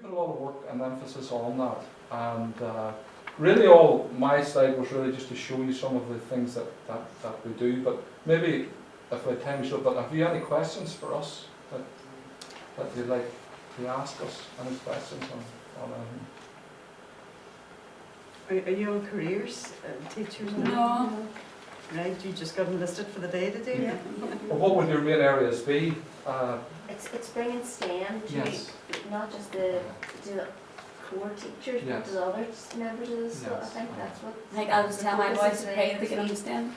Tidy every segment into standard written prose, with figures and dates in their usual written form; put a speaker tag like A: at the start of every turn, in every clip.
A: put a lot of work and emphasis on that, and really all my slide was really just to show you some of the things that we do, but maybe if we had time we should, but have you any questions for us that you'd like to ask us? Any questions on anything?
B: Are you on careers, teachers?
C: No.
B: Right, you just got enlisted for the day to do?
C: Yeah.
A: Well, what would your main areas be?
D: It's bringing STEM to
A: Yes.
D: not just the core teachers,
A: Yes.
D: but to the other members of the school. I
A: Yes.
D: think that's what.
C: I think I'll just tell my boys to pray that they can understand.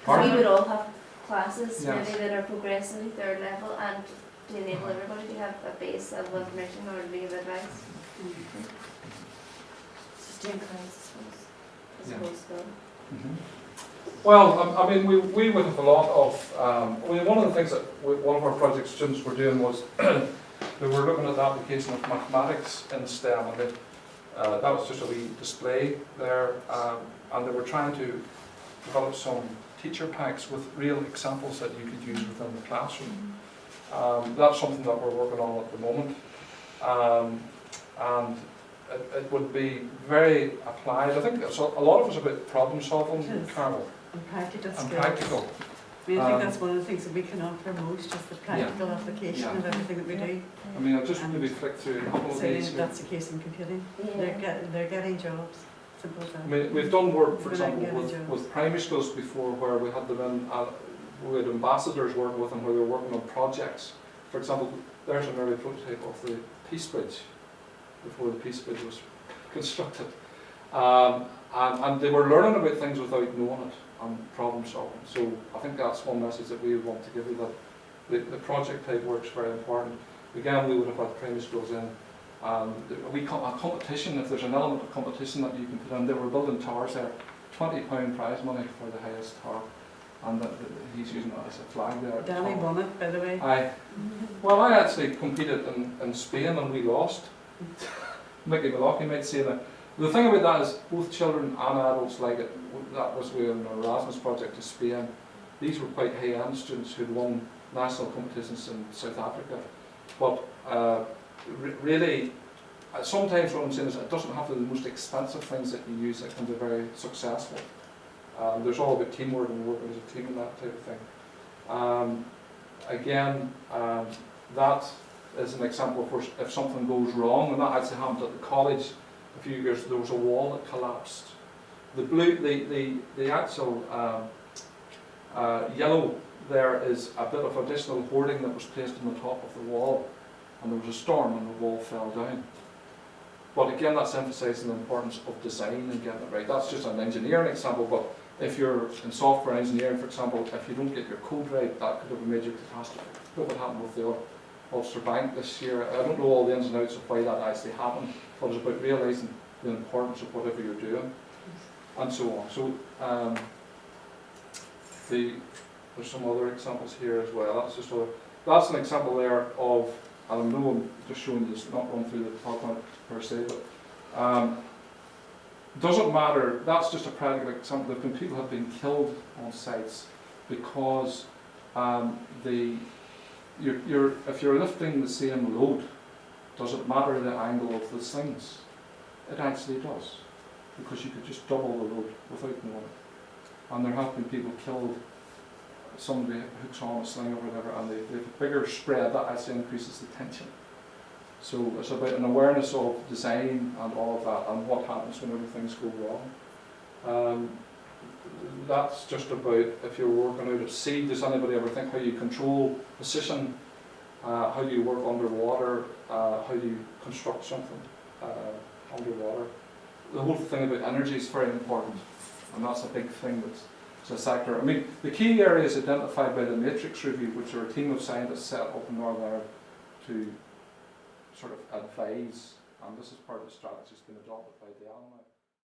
D: Because we would all have classes
A: Yes.
D: maybe that are progressively third level, and to enable everybody to have a base of information or to give advice. It's just doing class, I
A: Yeah.
D: suppose, so.
A: Well, I mean, we would have a lot of, one of the things that one of our project students were doing was they were looking at the application of mathematics in STEM, and that was just a wee display there, and they were trying to develop some teacher packs with real examples that you could use within the classroom. That's something that we're working on at the moment, and it would be very applied. I think a lot of it's about problem solving,
B: Yes.
A: Carol,
B: And practical
A: and
B: skills.
A: practical.
B: I mean, I think that's one of the things that we can offer most, just the practical application
A: Yeah.
B: of everything that we do.
A: I mean, I'll just maybe flick through a couple of
B: So
A: these here.
B: that's the case in computing. They're getting jobs. Simple as
A: I
B: that.
A: mean, we've done work, for
B: We're not
A: example,
B: getting
A: with,
B: jobs.
A: with primary schools before, where we had them in, we had ambassadors working with them, where they were working on projects. For example, there's an early prototype of the Peace Bridge, before the Peace Bridge was constructed. And they were learning about things without knowing it, and problem solving. So I think that's one message that we would want to give you, that the project type work is very important. Again, we would have had primary schools in. A competition, if there's an element of competition that you can put in, they were building towers there, £20 prize money for the highest tower, and he's using it as a flag there. at the
B: Danny
A: top.
B: won it, by the way.
A: Well, I actually competed in Spain and we lost. Mickey Malochy might say that. The thing about that is both children and adults like it. That was we were an Erasmus project to Spain. These were quite high-end students who'd won national competitions in South Africa. But really, sometimes what I'm saying is it doesn't have to be the most expensive things that you use that can be very successful. There's all about teamwork and working as a team and that type of thing. Again, that is an example of where if something goes wrong, and that actually happened at the college a few years. There was a wall that collapsed. The actual yellow there is a bit of additional hoarding that was placed on the top of the wall, and there was a storm and the wall fell down. But again, that's emphasising the importance of design and getting it right. That's just an engineering example, but if you're in software engineering, for example, if you don't get your code right, that could have a major catastrophe. Look what happened with the Ulster Bank this year. I don't know all the ins and outs of why that actually happened, but it's about realising the importance of whatever you're doing, and so on. So there's some other examples here as well. That's an example there of, and I know I'm just showing you this, not run through the PowerPoint per se, but doesn't matter. That's just a practical example. There have been people who have been killed on sites because if you're lifting the same load, does it matter the angle of the slings? It actually does, because you could just double the load without knowing it. And there have been people killed. Somebody hooks on a sling or whatever, and they have a bigger spread, that actually increases the tension. So it's about an awareness of design and all of that, and what happens whenever things go wrong. That's just about if you're working out at sea. Does anybody ever think how you control position? How do you work underwater? How do you construct something underwater? The whole thing about energy is very important, and that's a big thing that's a sector. I mean, the key areas identified by the Matrix Review, which are a team of scientists set up in Northern Ireland to sort of advise, and this is part of the strategy that's been adopted by the Allen.